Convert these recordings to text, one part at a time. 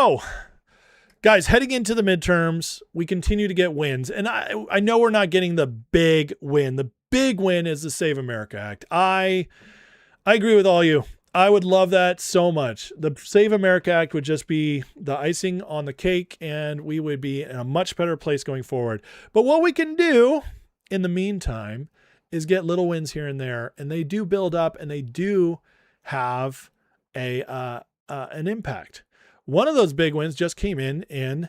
So, guys, heading into the midterms, we continue to get wins. And I know we're not getting the big win. The big win is the Save America Act. I agree with all you. I would love that so much. The Save America Act would just be the icing on the cake, and we would be in a much better place going forward. But what we can do in the meantime is get little wins here and there, and they do build up, and they do have an impact. One of those big wins just came in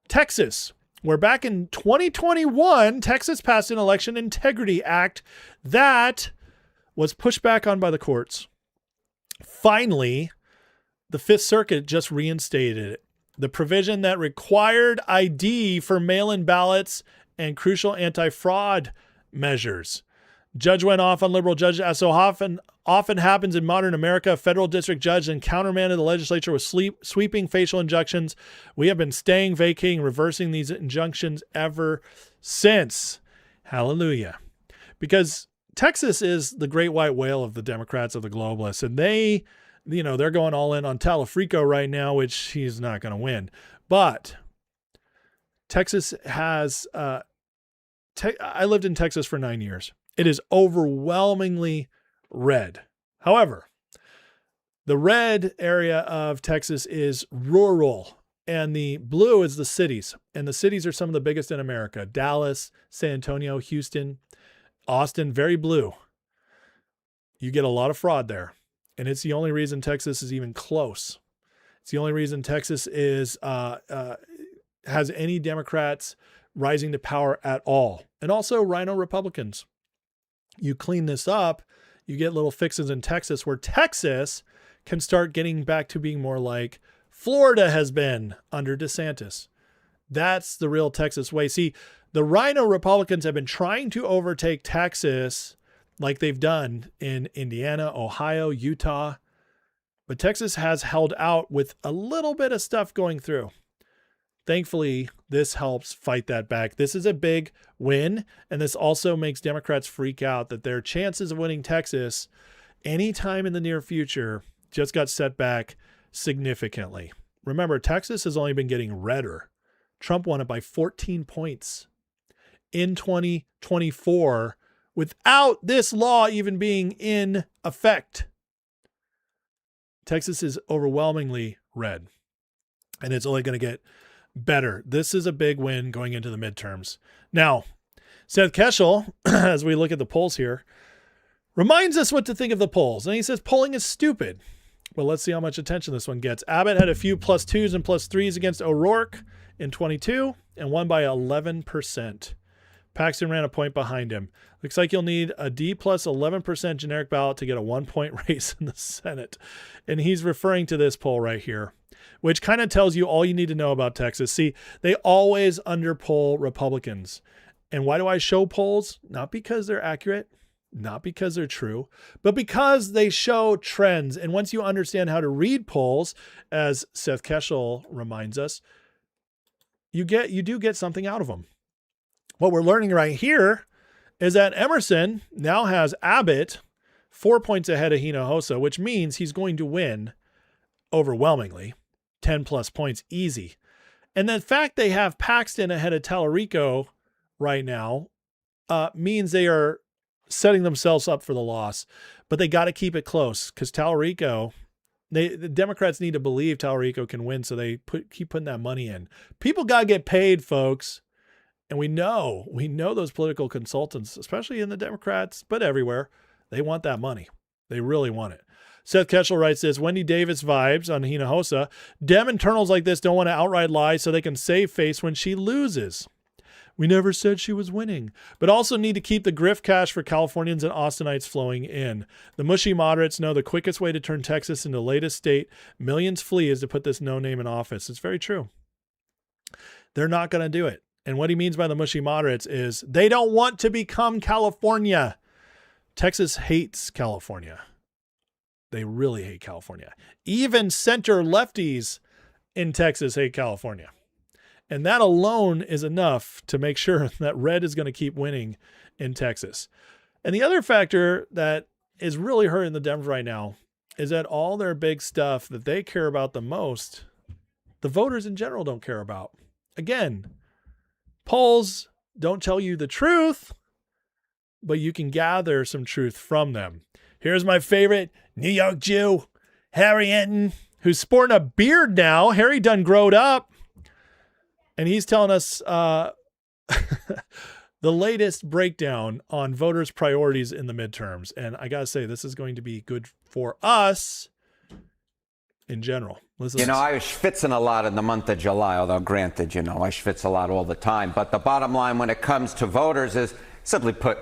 Texas, where back in 2021, Texas passed an Election Integrity Act that was pushed back on by the courts. Finally, the Fifth Circuit just reinstated it. The provision that required ID for mail-in ballots and crucial anti-fraud measures. Judge went off on liberal judges, as so often happens in modern America. A federal district judge then countermanded the legislature with sweeping facial injunctions. We have been staying, vacating, reversing these injunctions ever since. Hallelujah. Because Texas is the great white whale of the Democrats, of the globalists, and they're going all in on Talafrico right now, which he's not going to win. But Texas has, I lived in Texas for 9 years. It is overwhelmingly red. However, the red area of Texas is rural, and the blue is the cities. And the cities are some of the biggest in America. Dallas, San Antonio, Houston, Austin, very blue. You get a lot of fraud there. And it's the only reason Texas is even close. It's the only reason Texas is has any Democrats rising to power at all. And also rhino Republicans. You clean this up, you get little fixes in Texas where Texas can start getting back to being more like Florida has been under DeSantis. That's the real Texas way. See, the rhino Republicans have been trying to overtake Texas like they've done in Indiana, Ohio, Utah. But Texas has held out with a little bit of stuff going through. Thankfully, this helps fight that back. This is a big win, and this also makes Democrats freak out that their chances of winning Texas anytime in the near future just got set back significantly. Remember, Texas has only been getting redder. Trump won it by 14 points in 2024 without this law even being in effect. Texas is overwhelmingly red, and it's only going to get better. This is a big win going into the midterms. Now, Seth Keshel, as we look at the polls here, reminds us what to think of the polls. And he says polling is stupid. Well, let's see how much attention this one gets. Abbott had a few +2s and +3s against O'Rourke in 22 and won by 11%. Paxton ran a point behind him. Looks like you'll need a D plus 11% generic ballot to get a 1-point race in the Senate. And he's referring to this poll right here, which kind of tells you all you need to know about Texas. See, they always underpoll Republicans. And why do I show polls? Not because they're accurate, not because they're true, but because they show trends. And once you understand how to read polls, as Seth Keshel reminds us, you do get something out of them. What we're learning right here is that Emerson now has Abbott 4 points ahead of Hinojosa, which means he's going to win overwhelmingly, 10 plus points easy. And the fact they have Paxton ahead of Talarico right now means they are setting themselves up for the loss, but they got to keep it close because Talarico, the Democrats need to believe Talarico can win. So they keep putting that money in. People got to get paid, folks. And we know those political consultants, especially in the Democrats, but everywhere, they want that money. They really want it. Seth Keshel writes this, Wendy Davis vibes on Hinojosa. Dem internals like this don't want to outright lie so they can save face when she loses. We never said she was winning, but also need to keep the grift cash for Californians and Austinites flowing in. The mushy moderates know the quickest way to turn Texas into the latest state millions flee is to put this no-name in office. It's very true. They're not going to do it. And what he means by the mushy moderates is they don't want to become California. Texas hates California. They really hate California. Even center lefties in Texas hate California. And that alone is enough to make sure that red is going to keep winning in Texas. And the other factor that is really hurting the Dems right now is that all their big stuff that they care about the most the voters in general don't care about. Again, polls don't tell you the truth, but you can gather some truth from them. Here's my favorite New York Jew, Harry Enton, who's sporting a beard now. Harry done growed up. And he's telling us the latest breakdown on voters' priorities in the midterms. And I got to say, this is going to be good for us in general. Listen, I was schwitzing a lot in the month of July, although granted, I schwitz a lot all the time. But the bottom line when it comes to voters is, simply put,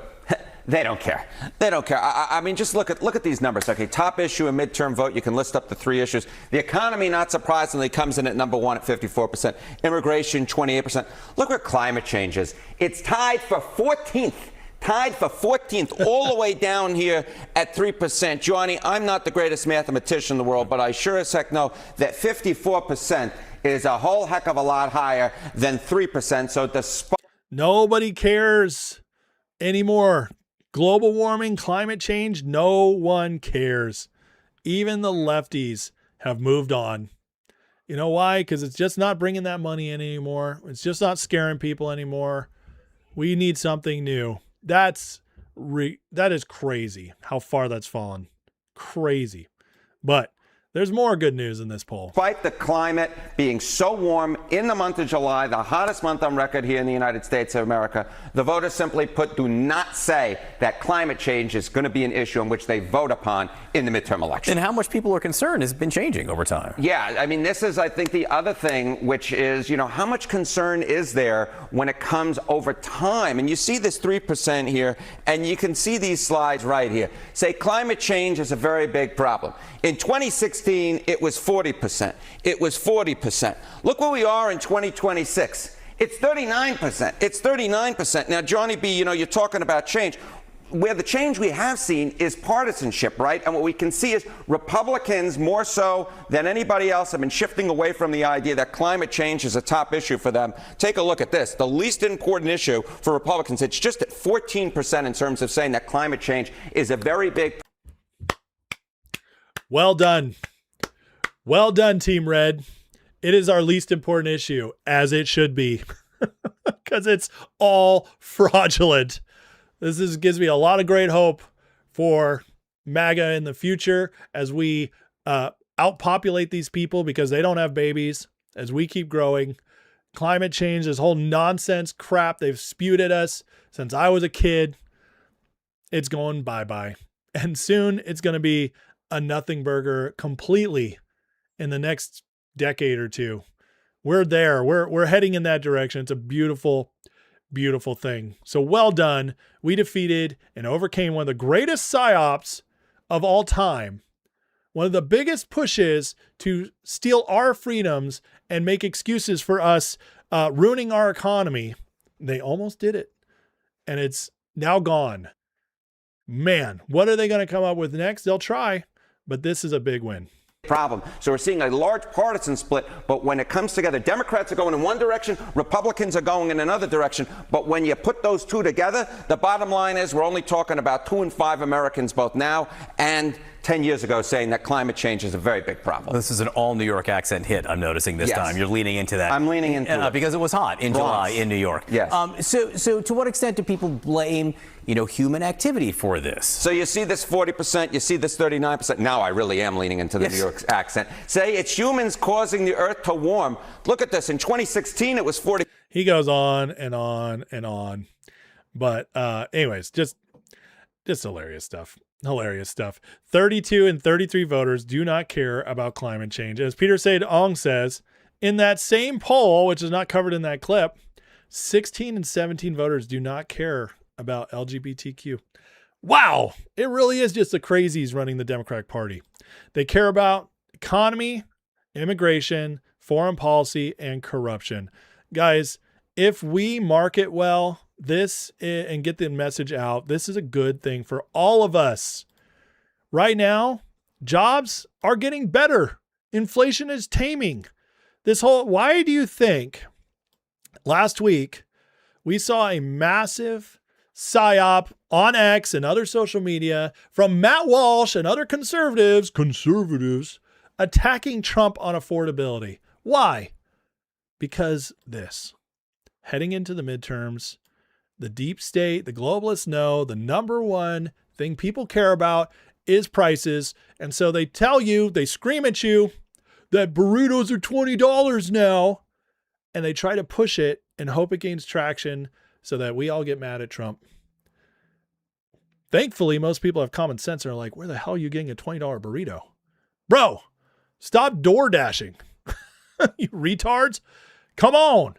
they don't care. They don't care. I mean, just look at these numbers. Okay, top issue in midterm vote. You can list up the 3 issues. The economy, not surprisingly, comes in at number 1 at 54%. Immigration, 28%. Look where climate change is. It's tied for 14th. Tied for 14th, all the way down here at 3%. Johnny, I'm not the greatest mathematician in the world, but I sure as heck know that 54% is a whole heck of a lot higher than 3%. So despite nobody cares anymore. Global warming, climate change, no one cares. Even the lefties have moved on. You know why? Because it's just not bringing that money in anymore. It's just not scaring people anymore. We need something new. That is crazy how far that's fallen. Crazy. But there's more good news in this poll. Despite the climate being so warm in the month of July, the hottest month on record here in the United States of America, the voters simply put do not say that climate change is going to be an issue in which they vote upon in the midterm election. And how much people are concerned has been changing over time. Yeah, I mean, this is, I think, the other thing, which is, how much concern is there when it comes over time? And you see this 3% here, and you can see these slides right here. Say climate change is a very big problem. In 2016, it was 40%. It was 40%. Look where we are in 2026. It's 39%. It's 39%. Now, Johnny B., you're talking about change. Where the change we have seen is partisanship, right? And what we can see is Republicans, more so than anybody else, have been shifting away from the idea that climate change is a top issue for them. Take a look at this. The least important issue for Republicans, it's just at 14% in terms of saying that climate change is a very big. Well done. Well done, Team Red. It is our least important issue, as it should be, because it's all fraudulent. This gives me a lot of great hope for MAGA in the future as we outpopulate these people because they don't have babies, as we keep growing. Climate change, this whole nonsense crap they've spewed at us since I was a kid, it's going bye-bye. And soon it's going to be a nothing burger completely in the next decade or two. We're there. We're heading in that direction. It's a beautiful, beautiful thing. So well done. We defeated and overcame one of the greatest psyops of all time. One of the biggest pushes to steal our freedoms and make excuses for us ruining our economy. They almost did it. And it's now gone. Man, what are they going to come up with next? They'll try. But this is a big win. Problem. So we're seeing a large partisan split, but when it comes together, Democrats are going in one direction, Republicans are going in another direction. But when you put those two together, the bottom line is we're only talking about 2 in 5 Americans, both now and 10 years ago, saying that climate change is a very big problem. This is an all New York accent hit, I'm noticing this time. You're leaning into that. I'm leaning into it. Because it was hot in July in New York. Yes. So to what extent do people blame, human activity for this? So you see this 40%, you see this 39%. Now I really am leaning into the New York accent. Say it's humans causing the earth to warm. Look at this. In 2016, it was 40. He goes on and on and on. But anyways, just hilarious stuff. Hilarious stuff. 32 and 33 voters do not care about climate change. As Peter Said Ong says, in that same poll, which is not covered in that clip, 16 and 17 voters do not care about LGBTQ. Wow. It really is just the crazies running the Democratic Party. They care about economy, immigration, foreign policy, and corruption. Guys, if we market well this and get the message out, this is a good thing for all of us. Right now, jobs are getting better. Inflation is taming. Why do you think last week we saw a massive psyop on X and other social media from Matt Walsh and other conservatives attacking Trump on affordability? Why? Because heading into the midterms, the deep state, the globalists know the number one thing people care about is prices. And so they tell you, they scream at you that burritos are $20 now. And they try to push it and hope it gains traction so that we all get mad at Trump. Thankfully, most people have common sense and are like, where the hell are you getting a $20 burrito? Bro, stop door dashing. You retards. Come on.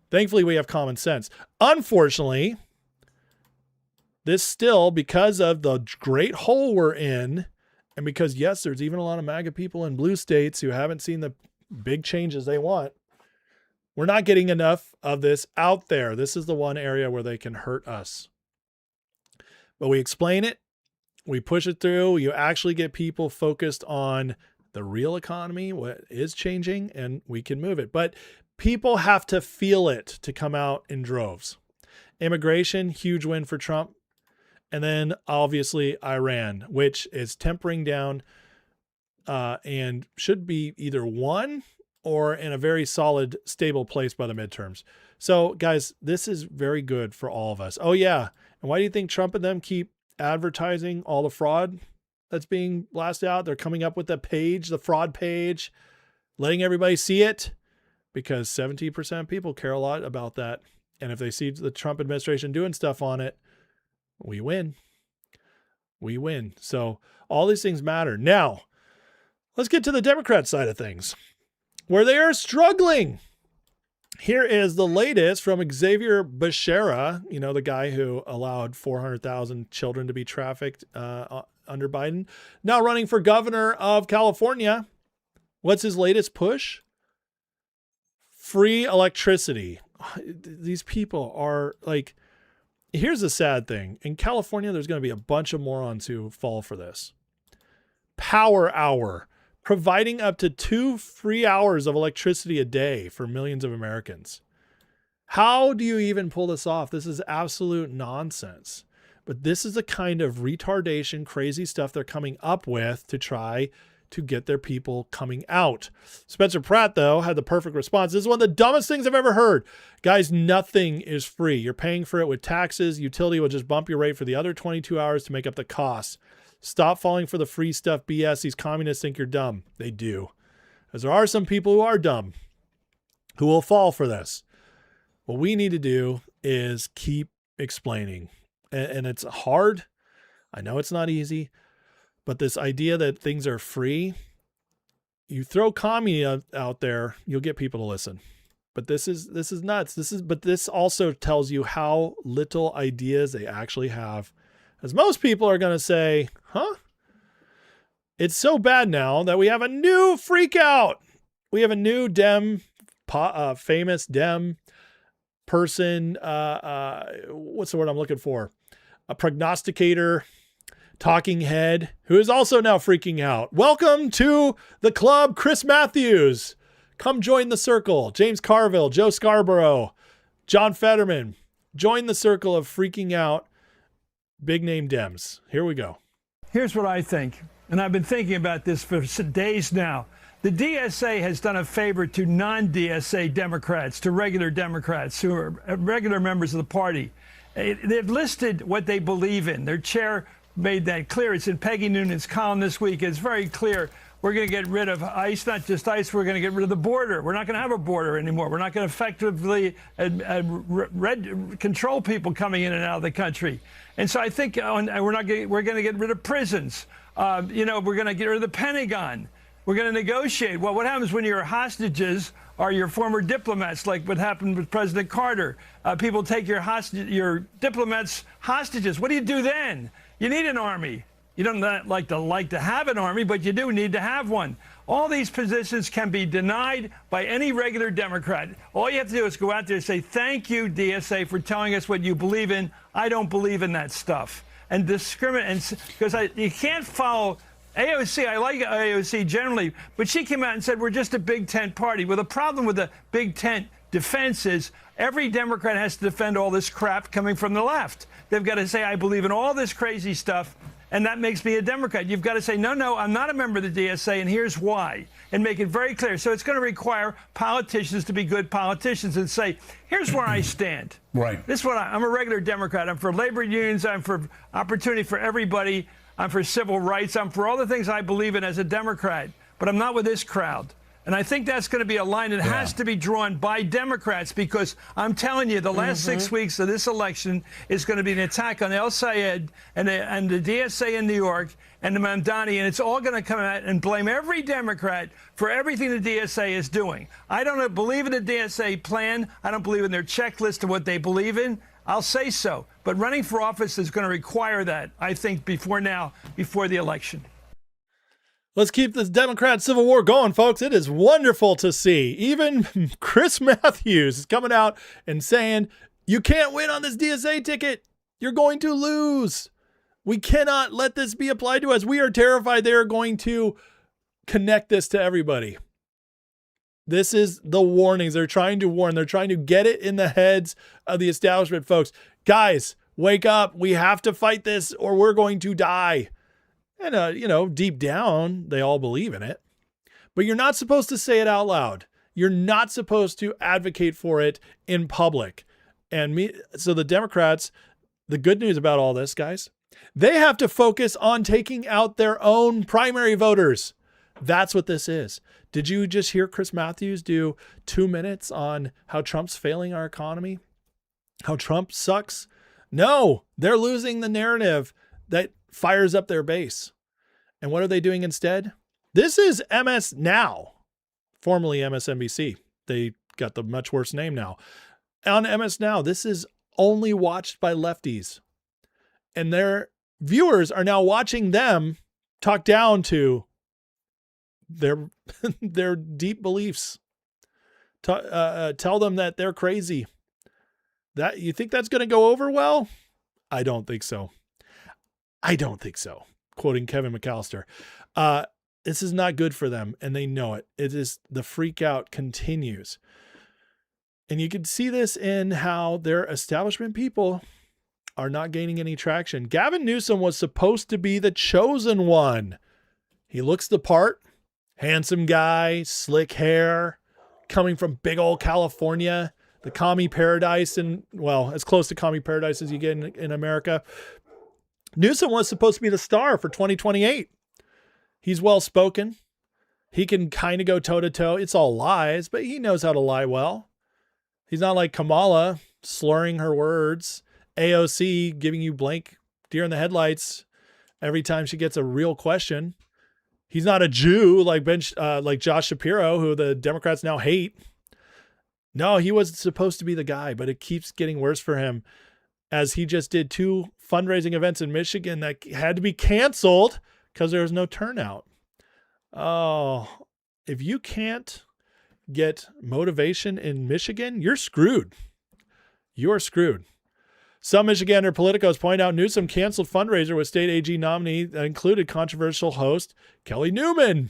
Thankfully, we have common sense. Unfortunately, this still, because of the great hole we're in, and because, yes, there's even a lot of MAGA people in blue states who haven't seen the big changes they want, we're not getting enough of this out there. This is the one area where they can hurt us. But we explain it. We push it through. You actually get people focused on the real economy, what is changing, and we can move it. But people have to feel it to come out in droves. Immigration, huge win for Trump. And then obviously Iran, which is tempering down and should be either won or in a very solid, stable place by the midterms. So guys, this is very good for all of us. Oh yeah. And why do you think Trump and them keep advertising all the fraud that's being blasted out? They're coming up with the page, the fraud page, letting everybody see it, because 70% of people care a lot about that. And if they see the Trump administration doing stuff on it, we win. We win. So all these things matter. Now, let's get to the Democrat side of things, where they are struggling. Here is the latest from Xavier Becerra, the guy who allowed 400,000 children to be trafficked under Biden, now running for governor of California. What's his latest push? Free electricity. These people are like, here's the sad thing. In California, there's going to be a bunch of morons who fall for this. Power hour, providing up to 2 free hours of electricity a day for millions of Americans. How do you even pull this off? This is absolute nonsense. But this is the kind of retardation, crazy stuff they're coming up with to try to get their people coming out. Spencer Pratt, though, had the perfect response. This is one of the dumbest things I've ever heard. Guys, nothing is free. You're paying for it with taxes. Utility will just bump your rate for the other 22 hours to make up the cost. Stop falling for the free stuff BS. These communists think you're dumb. They do. Because there are some people who are dumb who will fall for this. What we need to do is keep explaining. And it's hard. I know it's not easy. But this idea that things are free, you throw commie out there, you'll get people to listen. But this is nuts. But this also tells you how little ideas they actually have. As most people are going to say, huh? It's so bad now that we have a new freak out. We have a new famous Dem person. What's the word I'm looking for? A prognosticator, talking head, who is also now freaking out. Welcome to the club, Chris Matthews. Come join the circle. James Carville, Joe Scarborough, John Fetterman. Join the circle of freaking out big name Dems. Here we go. Here's what I think, and I've been thinking about this for days now. The DSA has done a favor to non-DSA Democrats, to regular Democrats who are regular members of the party. They've listed what they believe in. Their chair made that clear. It's in Peggy Noonan's column this week. It's very clear. We're going to get rid of ICE, not just ICE. We're going to get rid of the border. We're not going to have a border anymore. We're not going to effectively control people coming in and out of the country. And so I think we're going to get rid of prisons. We're going to get rid of the Pentagon. We're going to negotiate. Well, what happens when your hostages are your former diplomats, like what happened with President Carter? People take your diplomats hostages. What do you do then? You need an army. You don't like to have an army, but you do need to have one. All these positions can be denied by any regular Democrat. All you have to do is go out there and say, thank you, DSA, for telling us what you believe in. I don't believe in that stuff. And discriminate, because you can't follow AOC. I like AOC generally, but she came out and said, we're just a big tent party. Well, the problem with the big tent defense is every Democrat has to defend all this crap coming from the left. They've got to say, I believe in all this crazy stuff. and that makes me a Democrat. You've got to say, no, I'm not a member of the DSA, and here's why, and make it very clear. So it's going to require politicians to be good politicians and say, here's where I stand. Right. This is what I'm a regular Democrat. I'm for labor unions. I'm for opportunity for everybody. I'm for civil rights. I'm for all the things I believe in as a Democrat, but I'm not with this crowd. And I think that's going to be a line that has to be drawn by Democrats, because I'm telling you, the last 6 weeks of this election is going to be an attack on El Sayed and the DSA in New York and the Mamdani, and it's all going to come out and blame every Democrat for everything the DSA is doing. I don't believe in the DSA plan. I don't believe in their checklist of what they believe in. I'll say so. But running for office is going to require that, I think, before the election. Let's keep this Democrat civil war going, folks. It is wonderful to see. Even Chris Matthews is coming out and saying, you can't win on this DSA ticket. You're going to lose. We cannot let this be applied to us. We are terrified they are going to connect this to everybody. This is the warnings. They're trying to warn. They're trying to get it in the heads of the establishment, folks. Guys, wake up. We have to fight this or we're going to die. And, deep down, they all believe in it. But you're not supposed to say it out loud. You're not supposed to advocate for it in public. So the Democrats, the good news about all this, guys, they have to focus on taking out their own primary voters. That's what this is. Did you just hear Chris Matthews do 2 minutes on how Trump's failing our economy? How Trump sucks? No, they're losing the narrative that fires up their base. And what are they doing instead? This is MS Now, formerly MSNBC. They got the much worse name now. On MS Now, this is only watched by lefties. And their viewers are now watching them talk down to their deep beliefs. Tell them that they're crazy. That you think that's going to go over well? I don't think so. Quoting Kevin McAllister. This is not good for them, and they know it. It is, the freak out continues. And you can see this in how their establishment people are not gaining any traction. Gavin Newsom was supposed to be the chosen one. He looks the part. Handsome guy, slick hair, coming from big old California, the commie paradise, and well, as close to commie paradise as you get in America. Newsom was supposed to be the star for 2028. He's well-spoken. He can kind of go toe-to-toe. It's all lies, but he knows how to lie well. He's not like Kamala slurring her words. AOC giving you blank deer in the headlights every time she gets a real question. He's not a Jew like Josh Shapiro, who the Democrats now hate. No, he was supposed to be the guy, but it keeps getting worse for him, as he just did 2 fundraising events in Michigan that had to be canceled because there was no turnout. Oh, if you can't get motivation in Michigan, you're screwed. You're screwed. Some Michigander politicos point out Newsom canceled fundraiser with state AG nominee that included controversial host Kelly Newman.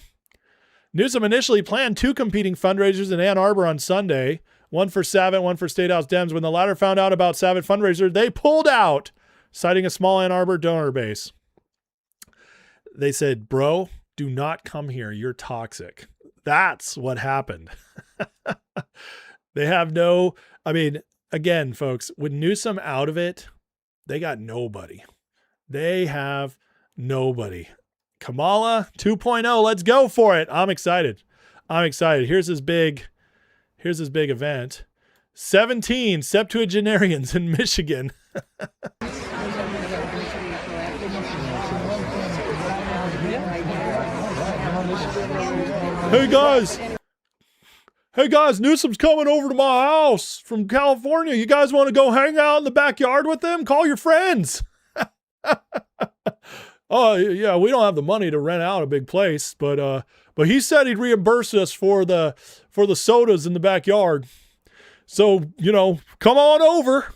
Newsom initially planned 2 competing fundraisers in Ann Arbor on Sunday, one for Savit, one for State House Dems. When the latter found out about Savit fundraiser, they pulled out, citing a small Ann Arbor donor base. They said, bro, do not come here. You're toxic. That's what happened. They have again, folks, with Newsom out of it, they got nobody. They have nobody. Kamala 2.0, let's go for it. I'm excited. Here's his big event. 17 septuagenarians in Michigan. Hey guys, Newsom's coming over to my house from California. You guys want to go hang out in the backyard with him? Call your friends. Oh yeah, we don't have the money to rent out a big place, but he said he'd reimburse us for the sodas in the backyard. So, come on over.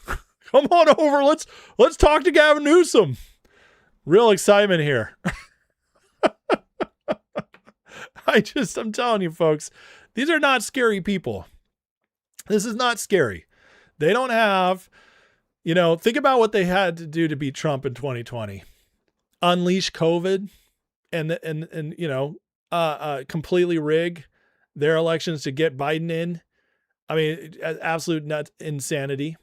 Come on over. Let's talk to Gavin Newsom. Real excitement here. I'm telling you, folks, these are not scary people. This is not scary. They don't have, think about what they had to do to beat Trump in 2020. unleash COVID and completely rig their elections to get Biden in. I mean, absolute nut insanity.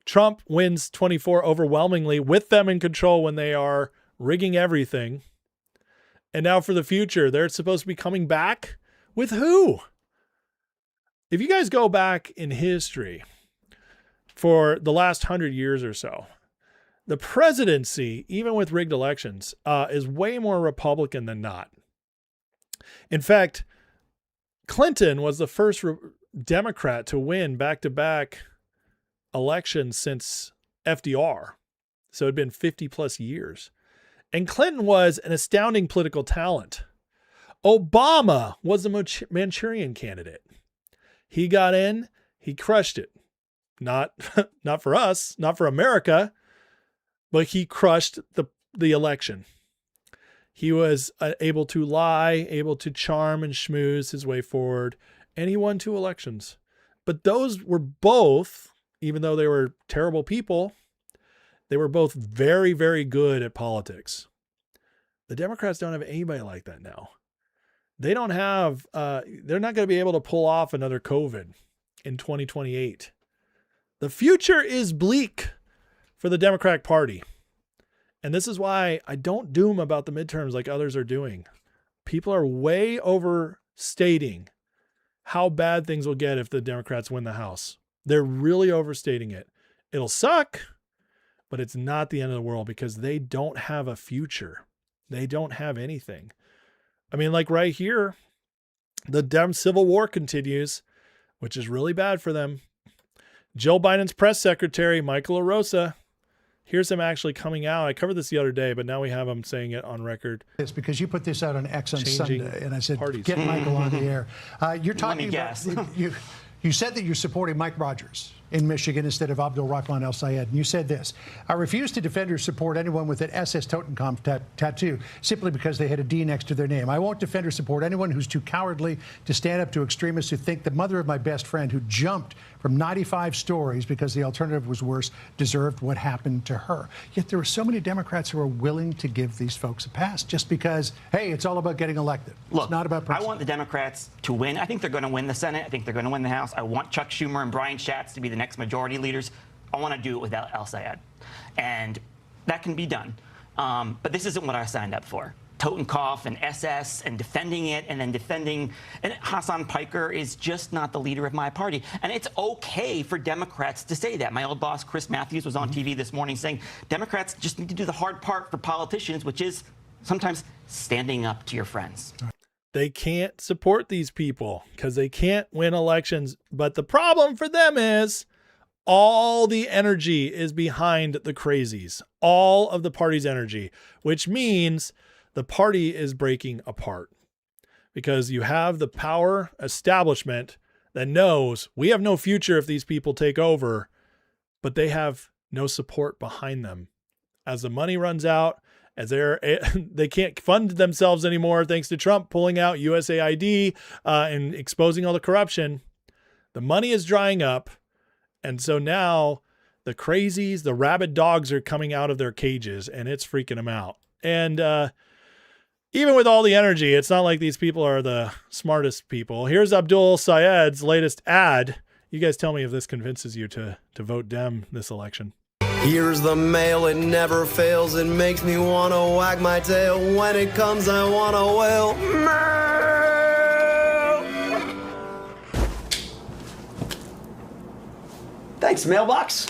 Trump wins 24 overwhelmingly with them in control when they are rigging everything. And now for the future, they're supposed to be coming back with who? If you guys go back in history for the last 100 years or so, the presidency, even with rigged elections, is way more Republican than not. In fact, Clinton was the first Democrat to win back-to-back elections since FDR. So it had been 50 plus years. And Clinton was an astounding political talent. Obama was the Manchurian candidate. He got in, he crushed it. Not for us, not for America, but he crushed the election. He was able to lie, able to charm and schmooze his way forward, and he won 2 elections. But those were both, even though they were terrible people, they were both very, very good at politics. The Democrats don't have anybody like that now. They don't have, they're not going to be able to pull off another COVID in 2028. The future is bleak for the Democratic Party. And this is why I don't doom about the midterms like others are doing. People are way overstating how bad things will get if the Democrats win the House. They're really overstating it. It'll suck, but it's not the end of the world because they don't have a future. They don't have anything. I mean, like right here, the Dem Civil War continues, which is really bad for them. Joe Biden's press secretary, Michael LaRosa, here's him actually coming out. I covered this the other day, but now we have him saying it on record. It's because you put this out on X on Changing Sunday, and I said, parties. get Michael on the air. You're talking guess. about, you said that you're supporting Mike Rogers in Michigan instead of Abdul Rahman El Sayed. And you said this: I refuse to defend or support anyone with an SS Totenkopf tattoo simply because they had a D next to their name. I won't defend or support anyone who's too cowardly to stand up to extremists who think the mother of my best friend, who jumped from 95 stories because the alternative was worse, deserved what happened to her. Yet there are so many Democrats who are willing to give these folks a pass just because, hey, it's all about getting elected. Look, it's not about I want the Democrats to win. I think they're going to win the Senate. I think they're going to win the House. I want Chuck Schumer and Brian Schatz to be the next majority leaders. I want to do it without El Sayed. And that can be done. But this isn't what I signed up for. Totenkopf and SS and defending it and then defending. And Hassan Piker is just not the leader of my party. And it's okay for Democrats to say that. My old boss, Chris Matthews, was on TV this morning saying Democrats just need to do the hard part for politicians, which is sometimes standing up to your friends. They can't support these people because they can't win elections. But the problem for them is all the energy is behind the crazies, all of the party's energy, which means the party is breaking apart because you have the power establishment that knows we have no future if these people take over, but they have no support behind them. As the money runs out, as they can't fund themselves anymore, thanks to Trump pulling out USAID and exposing all the corruption, the money is drying up. And so now the crazies, the rabid dogs are coming out of their cages and it's freaking them out. And, even with all the energy, it's not like these people are the smartest people. Here's Abdul Sayed's latest ad. You guys tell me if this convinces you to vote Dem this election. Here's the mail, it never fails. It makes me want to wag my tail. When it comes, I want to wail. Mail! Thanks, mailbox.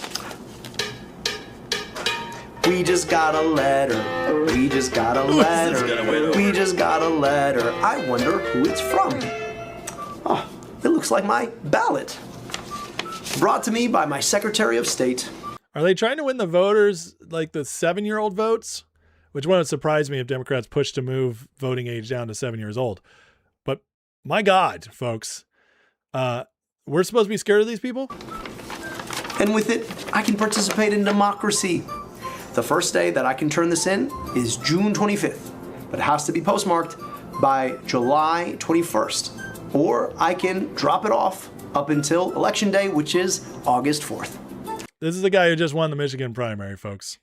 We just got a letter. We just got a letter. We just got a letter. I wonder who it's from. Oh, it looks like my ballot. Brought to me by my Secretary of State. Are they trying to win the voters like the 7-year-old votes? Which wouldn't surprise me if Democrats push to move voting age down to 7 years old. But my God, folks, we're supposed to be scared of these people? And with it, I can participate in democracy. The first day that I can turn this in is June 25th, but it has to be postmarked by July 21st. Or I can drop it off up until Election Day, which is August 4th. This is the guy who just won the Michigan primary, folks.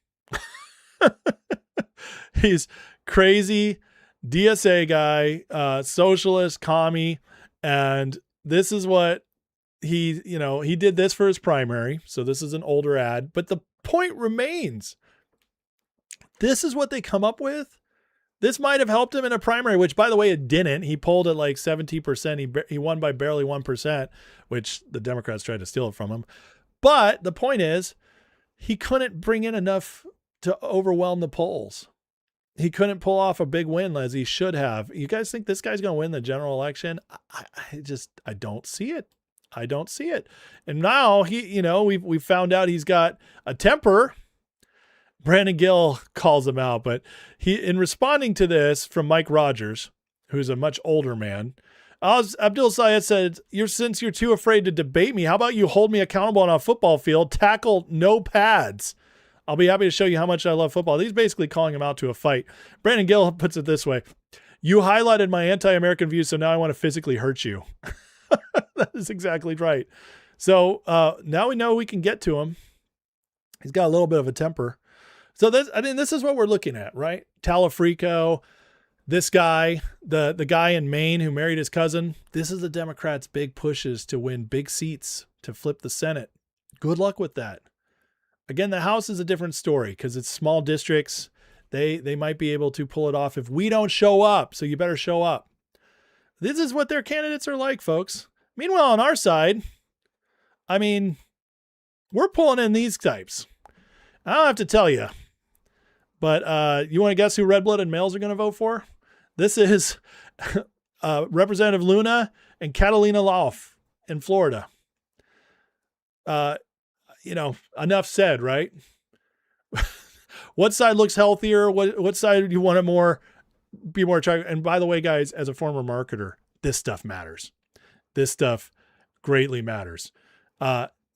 He's crazy DSA guy, socialist, commie. And this is what he did this for his primary. So this is an older ad, but the point remains. This is what they come up with. This might have helped him in a primary, which, by the way, it didn't. He polled at like 70%. He won by barely 1%, which the Democrats tried to steal it from him. But the point is, he couldn't bring in enough to overwhelm the polls. He couldn't pull off a big win as he should have. You guys think this guy's going to win the general election? I don't see it. I don't see it. And now we've found out he's got a temper. Brandon Gill calls him out, but in responding to this from Mike Rogers, who's a much older man, Abdul Sayed said, since you're too afraid to debate me, how about you hold me accountable on a football field, tackle no pads? I'll be happy to show you how much I love football. He's basically calling him out to a fight. Brandon Gill puts it this way. You highlighted my anti-American views, so now I want to physically hurt you. That is exactly right. So now we know we can get to him. He's got a little bit of a temper. So this is what we're looking at, right? Talafrico, this guy, the guy in Maine who married his cousin. This is the Democrats' big pushes to win big seats, to flip the Senate. Good luck with that. Again, the House is a different story because it's small districts. They might be able to pull it off if we don't show up. So you better show up. This is what their candidates are like, folks. Meanwhile, on our side, we're pulling in these types. I don't have to tell you. But you want to guess who red-blooded males are going to vote for? This is Representative Luna and Catalina Lauf in Florida. Enough said, right? What side looks healthier? What side do you want to be more attractive? And by the way, guys, as a former marketer, this stuff matters. This stuff greatly matters.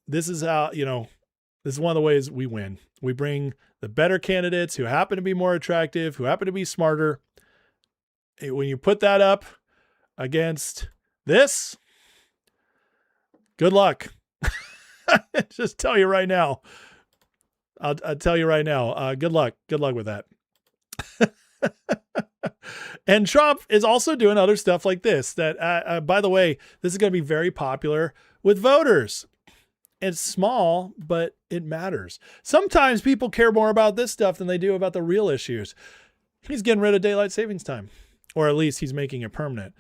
This is how, this is one of the ways we win. We bring the better candidates who happen to be more attractive, who happen to be smarter. When you put that up against this, good luck. Just tell you right now. I'll tell you right now. Good luck. Good luck with that. And Trump is also doing other stuff like this that, by the way, this is going to be very popular with voters. It's small, but it matters. Sometimes people care more about this stuff than they do about the real issues. He's getting rid of daylight savings time, or at least he's making it permanent.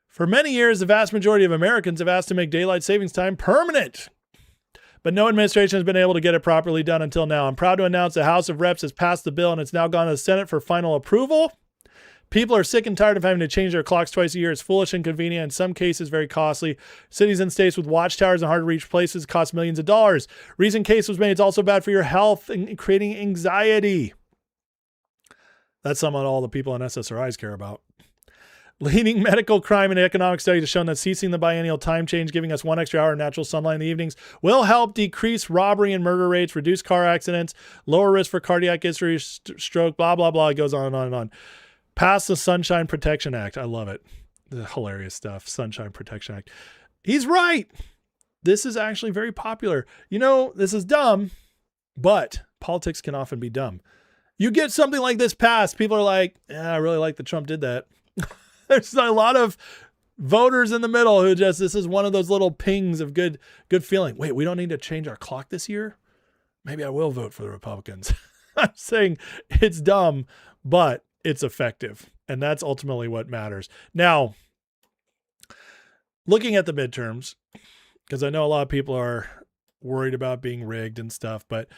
For many years, the vast majority of Americans have asked to make daylight savings time permanent, but no administration has been able to get it properly done until now. I'm proud to announce the House of Reps has passed the bill and it's now gone to the Senate for final approval. People are sick and tired of having to change their clocks twice a year. It's foolish, inconvenient, in some cases very costly. Cities and states with watchtowers and hard-to-reach places cost millions of dollars. Recent case was made. It's also bad for your health and creating anxiety. That's something all the people on SSRIs care about. Leading medical crime and economic studies have shown that ceasing the biennial time change, giving us 1 extra hour of natural sunlight in the evenings, will help decrease robbery and murder rates, reduce car accidents, lower risk for cardiac history, stroke, blah, blah, blah. It goes on and on and on. Pass the Sunshine Protection Act. I love it. The hilarious stuff. Sunshine Protection Act. He's right. This is actually very popular. This is dumb, but politics can often be dumb. You get something like this passed, people are like, I really like that Trump did that. There's a lot of voters in the middle who this is one of those little pings of good feeling. Wait, we don't need to change our clock this year? Maybe I will vote for the Republicans. I'm saying it's dumb, but it's effective. And that's ultimately what matters. Now, looking at the midterms, because I know a lot of people are worried about being rigged and stuff, but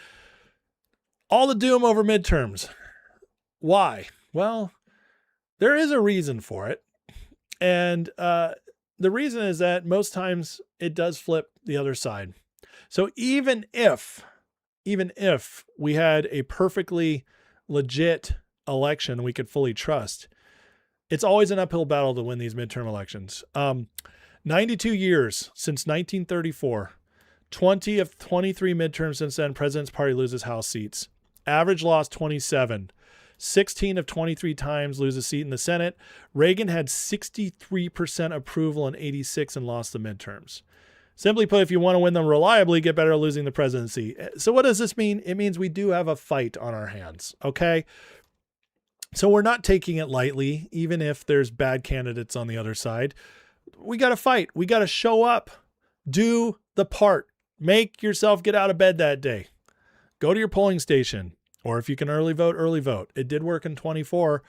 all the doom over midterms. Why? Well, there is a reason for it. And the reason is that most times it does flip the other side. So even if we had a perfectly legit election we could fully trust, it's always an uphill battle to win these midterm elections. 92 years since 1934, 20 of 23 midterms since then, President's Party loses House seats. Average loss 27. 16 of 23 times lose a seat in the Senate. Reagan had 63% approval in 86 and lost the midterms. Simply put, if you want to win them reliably, get better at losing the presidency. So what does this mean? It means we do have a fight on our hands, okay? So we're not taking it lightly, even if there's bad candidates on the other side. We got to fight. We got to show up. Do the part. Make yourself get out of bed that day. Go to your polling station. Or if you can early vote, early vote. It did work in 24.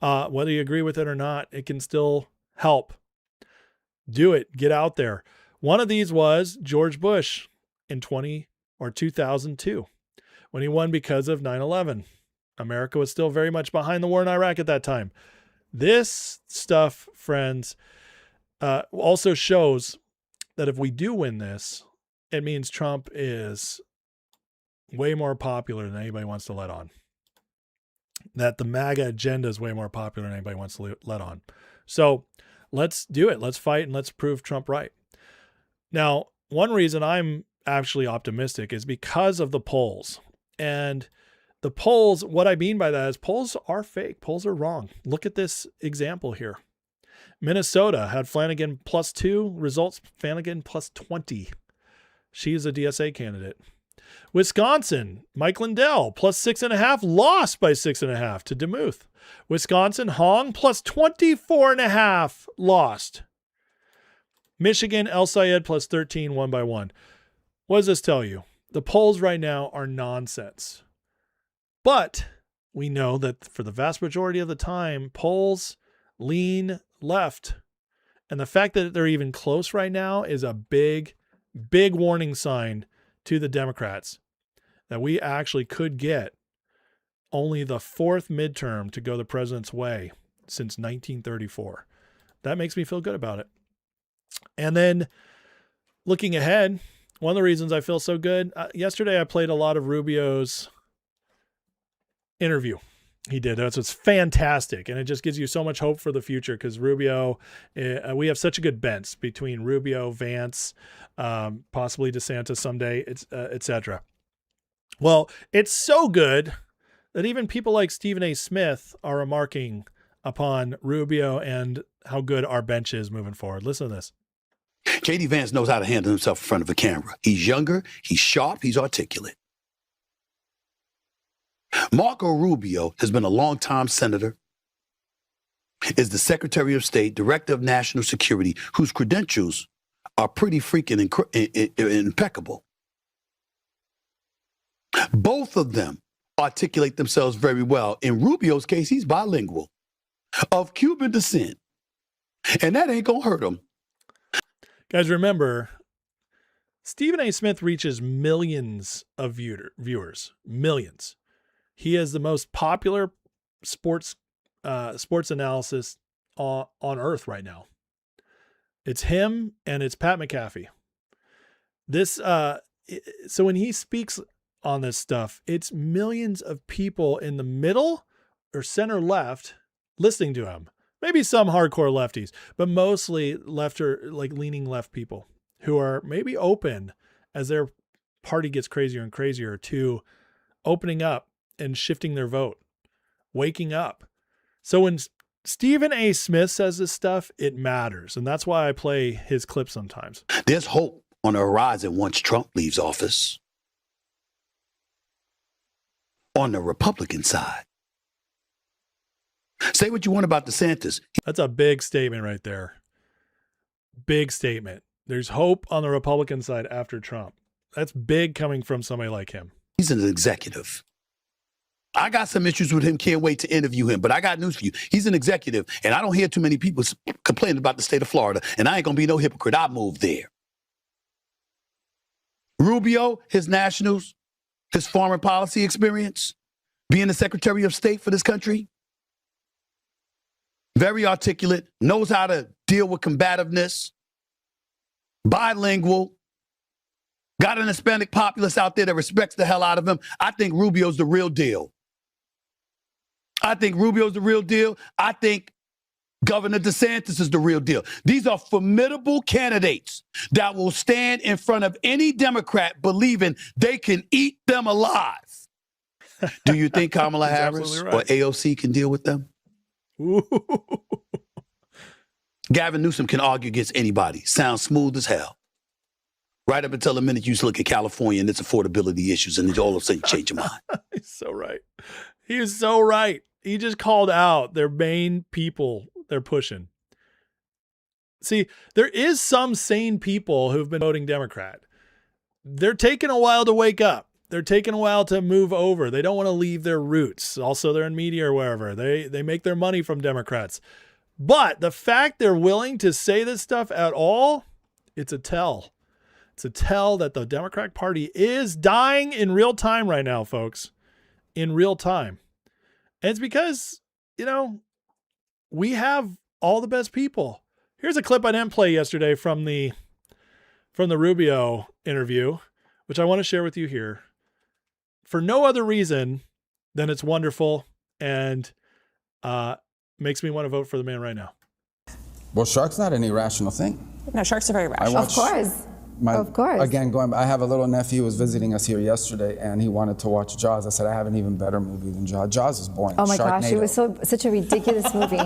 Whether you agree with it or not, it can still help. Do it. Get out there. One of these was George Bush in 2002 when he won because of 9/11. America was still very much behind the war in Iraq at that time. This stuff, friends, also shows that if we do win this, it means Trump is way more popular than anybody wants to let on. That the MAGA agenda is way more popular than anybody wants to let on. So let's do it. Let's fight and let's prove Trump right. Now, one reason I'm actually optimistic is because of the polls. And the polls, what I mean by that is polls are fake. Polls are wrong. Look at this example here. Minnesota had Flanagan +2, results Flanagan +20. She's a DSA candidate. Wisconsin, Mike Lindell +6.5, lost by 6.5 to Demuth. Wisconsin, Hong +24.5, lost. Michigan, El Sayed +13, 1 by 1. What does this tell you? The polls right now are nonsense. But we know that for the vast majority of the time, polls lean left. And the fact that they're even close right now is a big, big warning sign to the Democrats that we actually could get only the 4th midterm to go the president's way since 1934. That makes me feel good about it. And then looking ahead, one of the reasons I feel so good, yesterday I played a lot of Rubio's interview. He did. It's fantastic. And it just gives you so much hope for the future because Rubio, we have such a good bench between Rubio, Vance, possibly DeSantis someday, et cetera. Well, it's so good that even people like Stephen A. Smith are remarking upon Rubio and how good our bench is moving forward. Listen to this. J.D. Vance knows how to handle himself in front of a camera. He's younger, he's sharp, he's articulate. Marco Rubio has been a longtime senator, is the Secretary of State, Director of National Security, whose credentials are pretty freaking impeccable. Both of them articulate themselves very well. In Rubio's case, he's bilingual, of Cuban descent, and that ain't gonna hurt him. Guys, remember, Stephen A. Smith reaches millions of viewers, millions. He is the most popular sports analysis on earth right now. It's him and it's Pat McAfee. So when he speaks on this stuff, it's millions of people in the middle or center left listening to him. Maybe some hardcore lefties, but mostly left or like leaning left people who are maybe open as their party gets crazier and crazier to opening up and shifting their vote, waking up. So when Stephen A. Smith says this stuff, it matters. And that's why I play his clips sometimes. There's hope on the horizon once Trump leaves office. On the Republican side. Say what you want about DeSantis. That's a big statement right there. Big statement. There's hope on the Republican side after Trump. That's big coming from somebody like him. He's an executive. I got some issues with him. Can't wait to interview him. But I got news for you. He's an executive, and I don't hear too many people complaining about the state of Florida, and I ain't going to be no hypocrite. I moved there. Rubio, his nationals, his foreign policy experience, being the Secretary of State for this country, very articulate, knows how to deal with combativeness, bilingual, got an Hispanic populace out there that respects the hell out of him. I think Rubio's the real deal. I think Rubio's the real deal. I think Governor DeSantis is the real deal. These are formidable candidates that will stand in front of any Democrat believing they can eat them alive. Do you think Kamala Harris or AOC can deal with them? Ooh. Gavin Newsom can argue against anybody. Sounds smooth as hell. Right up until the minute you look at California and its affordability issues, and all of a sudden you change your mind. He's so right. He is so right. He just called out their main people they're pushing. See, there is some sane people who've been voting Democrat. They're taking a while to wake up. They're taking a while to move over. They don't want to leave their roots. Also, they're in media or wherever. They make their money from Democrats. But the fact they're willing to say this stuff at all, it's a tell. It's a tell that the Democratic Party is dying in real time right now, folks. In real time. And it's because, we have all the best people. Here's a clip I didn't play yesterday from the Rubio interview, which I want to share with you here for no other reason than it's wonderful and makes me want to vote for the man right now. Well, shark's not an irrational thing. No, sharks are very rational. Of course. Of course. Again, I have a little nephew who was visiting us here yesterday, and he wanted to watch Jaws. I said, I have an even better movie than Jaws. Jaws is boring. Oh my gosh, it was such a ridiculous movie.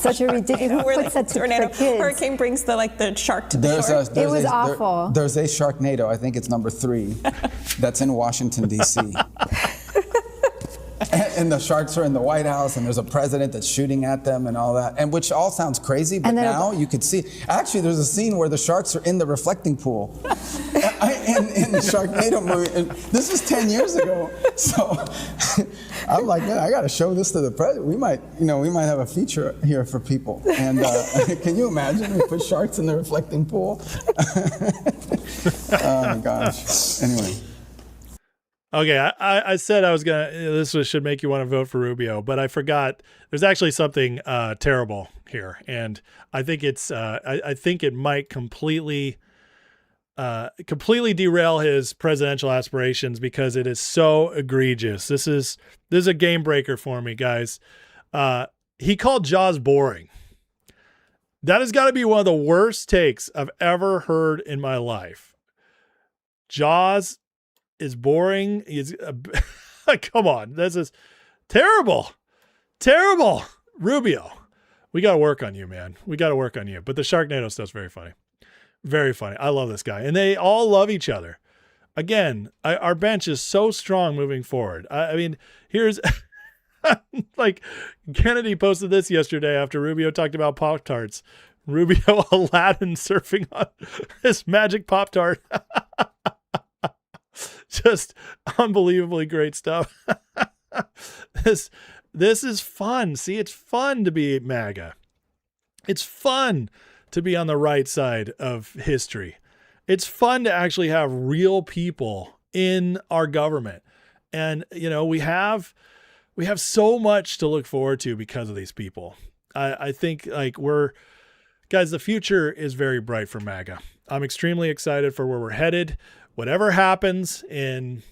Such a ridiculous. Who puts that for kids? Hurricane brings the shark to the shore. It was awful. There's a Sharknado. I think it's number 3. That's in Washington, D.C. And the sharks are in the White House, and there's a president that's shooting at them and all that, and which all sounds crazy, but now you could see. Actually, there's a scene where the sharks are in the reflecting pool in the Sharknado movie. And this was 10 years ago, so I'm like, man, I got to show this to the president. We might have a feature here for people. And can you imagine we put sharks in the reflecting pool? Oh my gosh. Anyway. Okay, I said I was this should make you want to vote for Rubio, but I forgot there's actually something terrible here, and I think I think it might completely derail his presidential aspirations because it is so egregious. This is a game breaker for me, guys. He called Jaws boring. That has got to be one of the worst takes I've ever heard in my life. Jaws is boring. Come on. This is terrible. Terrible. Rubio, we got to work on you, man. We got to work on you. But the Sharknado stuff's very funny. Very funny. I love this guy. And they all love each other. Again, our bench is so strong moving forward. I mean, here's like Kennedy posted this yesterday after Rubio talked about Pop-Tarts. Rubio Aladdin surfing on his magic Pop-Tart. Just unbelievably great stuff. This is fun. See, it's fun to be MAGA. It's fun to be on the right side of history. It's fun to actually have real people in our government. And, we have so much to look forward to because of these people. I think guys, the future is very bright for MAGA. I'm extremely excited for where we're headed. Whatever happens in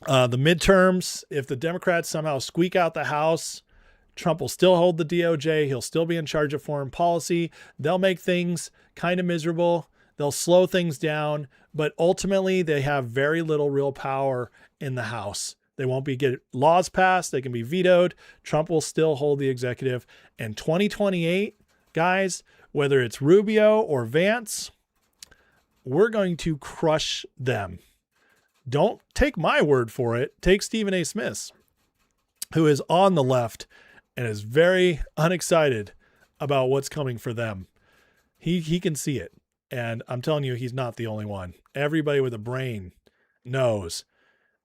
the midterms, if the Democrats somehow squeak out the House, Trump will still hold the DOJ. He'll still be in charge of foreign policy. They'll make things kind of miserable. They'll slow things down. But ultimately, they have very little real power in the House. They won't get laws passed. They can be vetoed. Trump will still hold the executive. And 2028, guys, whether it's Rubio or Vance, we're going to crush them. Don't take my word for it. Take Stephen A. Smith's, who is on the left and is very unexcited about what's coming for them. He can see it. And I'm telling you, he's not the only one. Everybody with a brain knows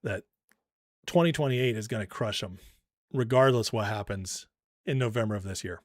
that 2028 is going to crush them, regardless what happens in November of this year.